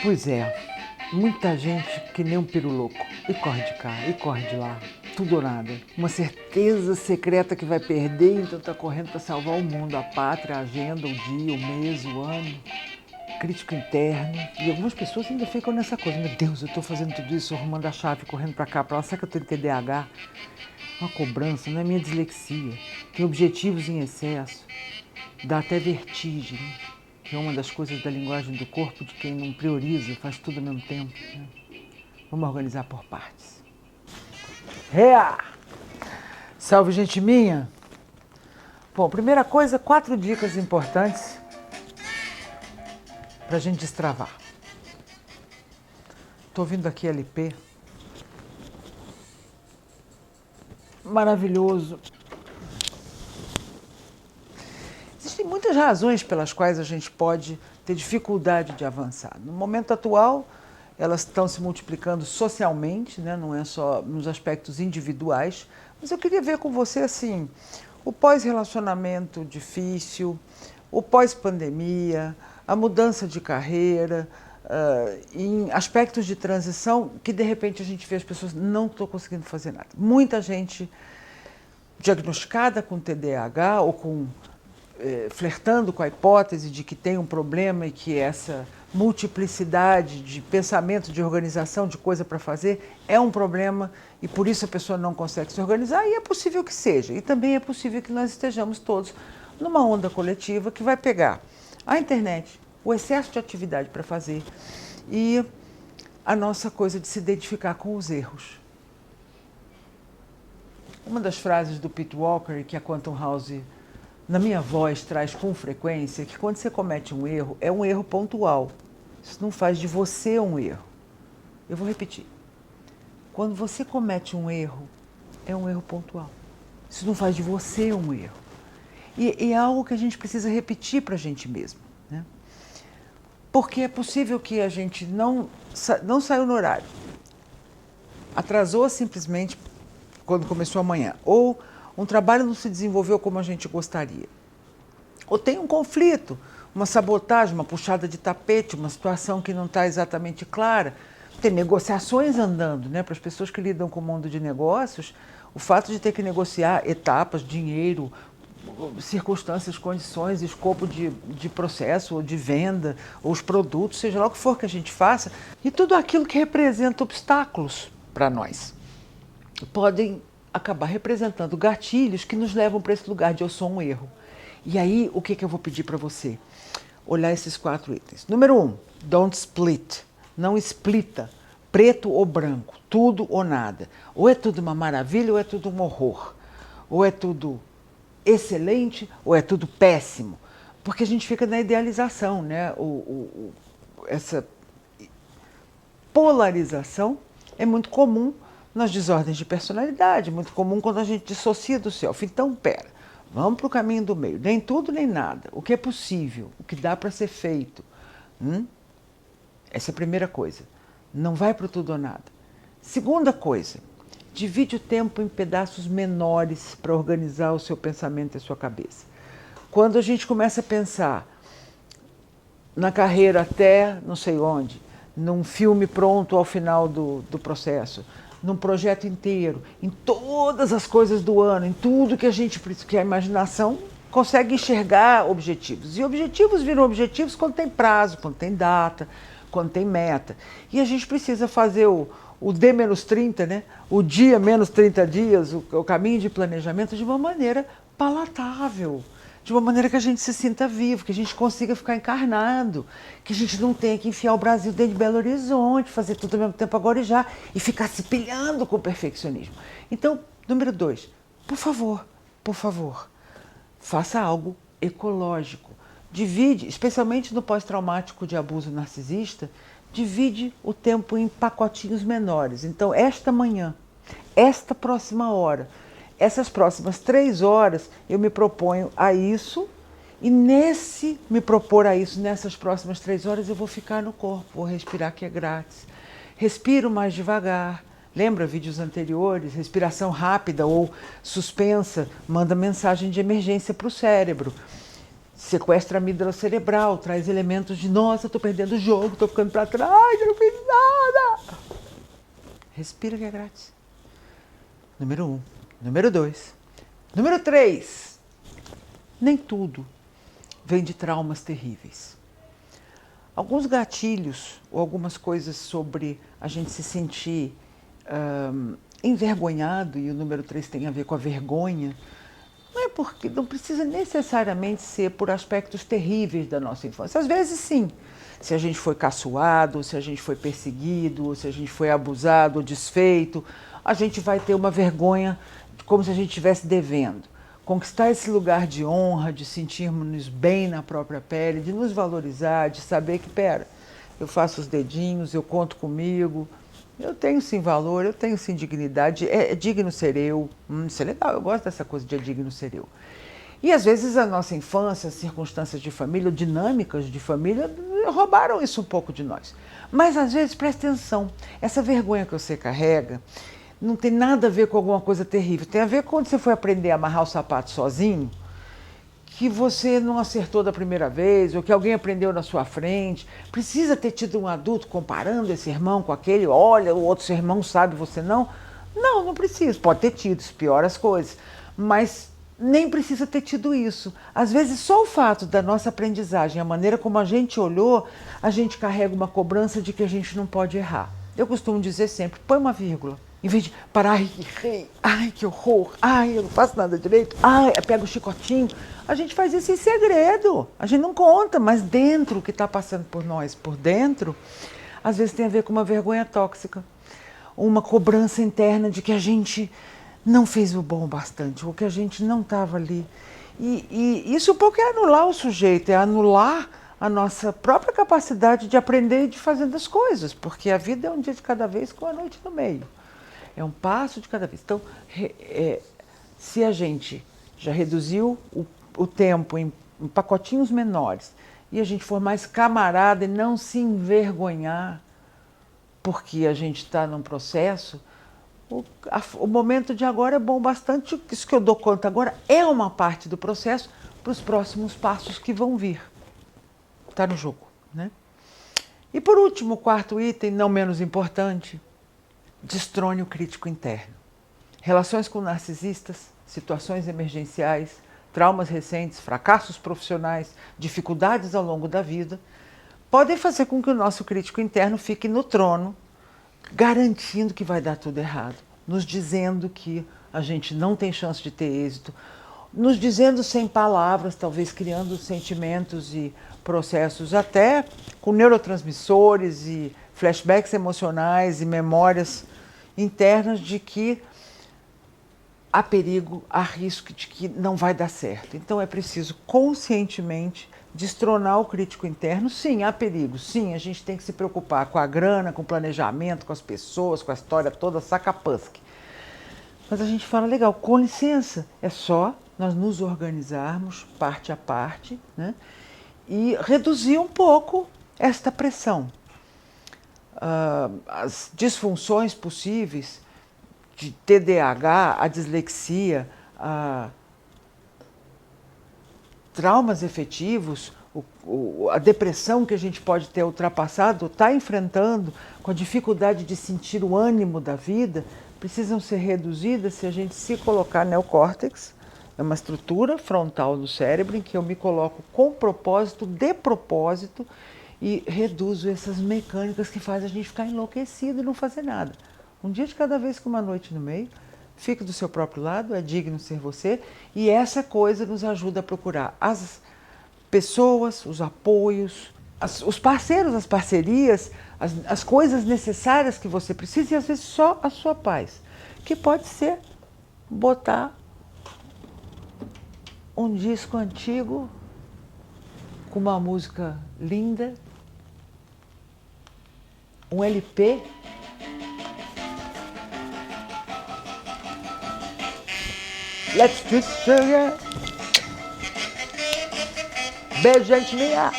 Pois é, muita gente que nem um piruloco, e corre de cá, e corre de lá, tudo ou nada. Uma certeza secreta que vai perder, então tá correndo para salvar o mundo, a pátria, a agenda, o dia, o mês, o ano. Crítico interno. E algumas pessoas ainda ficam nessa coisa, meu Deus, eu tô fazendo tudo isso, arrumando a chave, correndo para cá, para lá, será que eu tô em TDAH? Uma cobrança, não é minha dislexia. Tem objetivos em excesso, dá até vertigem, que é uma das coisas da linguagem do corpo de quem não prioriza, faz tudo ao mesmo tempo. Né? Vamos organizar por partes. Rea! Salve, gente minha! Bom, primeira coisa, 4 dicas importantes para a gente destravar. Estou ouvindo aqui LP. Maravilhoso. Existem muitas razões pelas quais a gente pode ter dificuldade de avançar. No momento atual, elas estão se multiplicando socialmente, né? Não é só nos aspectos individuais, mas eu queria ver com você assim, o pós-relacionamento difícil, o pós-pandemia, a mudança de carreira, em aspectos de transição que de repente a gente vê as pessoas não estão conseguindo fazer nada. Muita gente diagnosticada com TDAH ou flertando com a hipótese de que tem um problema e que essa multiplicidade de pensamento, de organização, de coisa para fazer é um problema e por isso a pessoa não consegue se organizar, e é possível que seja. E também é possível que nós estejamos todos numa onda coletiva que vai pegar a internet, o excesso de atividade para fazer e a nossa coisa de se identificar com os erros. Uma das frases do Pete Walker, que a Quantum House, na minha voz, traz com frequência, que quando você comete um erro, é um erro pontual. Isso não faz de você um erro. Eu vou repetir. Quando você comete um erro, é um erro pontual. Isso não faz de você um erro. E é algo que a gente precisa repetir para a gente mesmo. Né? Porque é possível que a gente não saiu no horário, atrasou simplesmente quando começou amanhã, ou um trabalho não se desenvolveu como a gente gostaria, ou tem um conflito, uma sabotagem, uma puxada de tapete, uma situação que não está exatamente clara. Tem negociações andando, né? Para as pessoas que lidam com o mundo de negócios, o fato de ter que negociar etapas, dinheiro, circunstâncias, condições, escopo de processo, ou de venda, ou os produtos, seja lá o que for que a gente faça, e tudo aquilo que representa obstáculos para nós, podem acabar representando gatilhos que nos levam para esse lugar de eu sou um erro. E aí, o que eu vou pedir para você? Olhar esses 4 itens. Número 1, don't split. Não splita, preto ou branco, tudo ou nada. Ou é tudo uma maravilha ou é tudo um horror. Ou é tudo excelente ou é tudo péssimo. Porque a gente fica na idealização, né? Essa polarização é muito comum nas desordens de personalidade, muito comum quando a gente dissocia do self. Então, vamos para o caminho do meio. Nem tudo, nem nada. O que é possível, o que dá para ser feito. Essa é a primeira coisa. Não vai para o tudo ou nada. Segunda coisa, divide o tempo em pedaços menores para organizar o seu pensamento e a sua cabeça. Quando a gente começa a pensar na carreira até não sei onde, num filme pronto ao final do processo, num projeto inteiro, em todas as coisas do ano, em tudo que a imaginação consegue enxergar objetivos. E objetivos viram objetivos quando tem prazo, quando tem data, quando tem meta. E a gente precisa fazer o D-30, né? O dia menos 30 dias, o caminho de planejamento de uma maneira palatável, de uma maneira que a gente se sinta vivo, que a gente consiga ficar encarnado, que a gente não tenha que enfiar o Brasil dentro de Belo Horizonte, fazer tudo ao mesmo tempo agora e já, e ficar se pilhando com o perfeccionismo. Então, número 2, por favor, faça algo ecológico. Divide, especialmente no pós-traumático de abuso narcisista, divide o tempo em pacotinhos menores. Então, esta manhã, esta próxima hora, essas próximas 3 horas, eu me proponho a isso, e me propor a isso, nessas próximas 3 horas, eu vou ficar no corpo, vou respirar, que é grátis. Respiro mais devagar, Lembra vídeos anteriores? Respiração rápida ou suspensa manda mensagem de emergência para o cérebro. Sequestra a amígdala cerebral, traz elementos de nossa, estou perdendo o jogo, estou ficando para trás, eu não fiz nada. Respira que é grátis. Número 1. Número 2. Número 3. Nem tudo vem de traumas terríveis. Alguns gatilhos ou algumas coisas sobre a gente se sentir envergonhado, e o número 3 tem a ver com a vergonha, não precisa necessariamente ser por aspectos terríveis da nossa infância. Às vezes sim, se a gente foi caçoado, se a gente foi perseguido, se a gente foi abusado ou desfeito, a gente vai ter uma vergonha como se a gente estivesse devendo. Conquistar esse lugar de honra, de sentirmos bem na própria pele, de nos valorizar, de saber que, eu faço os dedinhos, eu conto comigo, eu tenho sim valor, eu tenho sim dignidade, é digno ser eu. Isso é legal, eu gosto dessa coisa de é digno ser eu. E às vezes a nossa infância, as circunstâncias de família, dinâmicas de família, roubaram isso um pouco de nós. Mas às vezes, presta atenção, essa vergonha que você carrega não tem nada a ver com alguma coisa terrível. Tem a ver com quando você foi aprender a amarrar o sapato sozinho, que você não acertou da primeira vez, ou que alguém aprendeu na sua frente. Precisa ter tido um adulto comparando esse irmão com aquele, olha, o outro seu irmão sabe, você não. Não, não precisa. Pode ter tido, isso piora as coisas. Mas nem precisa ter tido isso. Às vezes, só o fato da nossa aprendizagem, a maneira como a gente olhou, a gente carrega uma cobrança de que a gente não pode errar. Eu costumo dizer sempre, põe uma vírgula. Em vez de parar, ai, que horror, ai, eu não faço nada direito, ai, pega o chicotinho. A gente faz isso em segredo, a gente não conta, mas dentro, o que está passando por nós, por dentro, às vezes tem a ver com uma vergonha tóxica, uma cobrança interna de que a gente não fez o bom bastante, ou que a gente não estava ali. E isso um pouco é anular o sujeito, é anular a nossa própria capacidade de aprender e de fazer das coisas, porque a vida é um dia de cada vez com a noite no meio. É um passo de cada vez. Então, se a gente já reduziu o tempo em pacotinhos menores e a gente for mais camarada e não se envergonhar porque a gente está num processo, o momento de agora é bom bastante. Isso que eu dou conta agora é uma parte do processo para os próximos passos que vão vir. Está no jogo, né? E por último, o quarto item, não menos importante, destrone o crítico interno. Relações com narcisistas, situações emergenciais, traumas recentes, fracassos profissionais, dificuldades ao longo da vida, podem fazer com que o nosso crítico interno fique no trono, garantindo que vai dar tudo errado, nos dizendo que a gente não tem chance de ter êxito, nos dizendo sem palavras, talvez criando sentimentos e processos até com neurotransmissores e flashbacks emocionais e memórias internas de que há perigo, há risco de que não vai dar certo. Então é preciso conscientemente destronar o crítico interno. Sim, há perigo. Sim, a gente tem que se preocupar com a grana, com o planejamento, com as pessoas, com a história toda, saca-pasque. Mas a gente fala, legal, com licença, é só nós nos organizarmos parte a parte, né, e reduzir um pouco esta pressão. As disfunções possíveis de TDAH, a dislexia, traumas efetivos, a depressão que a gente pode ter ultrapassado, está enfrentando, com a dificuldade de sentir o ânimo da vida, precisam ser reduzidas se a gente se colocar neocórtex, é uma estrutura frontal do cérebro em que eu me coloco com propósito, de propósito, e reduzo essas mecânicas que fazem a gente ficar enlouquecido e não fazer nada. Um dia de cada vez com uma noite no meio, fique do seu próprio lado, é digno ser você, e essa coisa nos ajuda a procurar as pessoas, os apoios, os parceiros, as parcerias, as coisas necessárias que você precisa, e às vezes só a sua paz, que pode ser botar um disco antigo com uma música linda, um LP, let's kiss sugar, beijo, gente minha.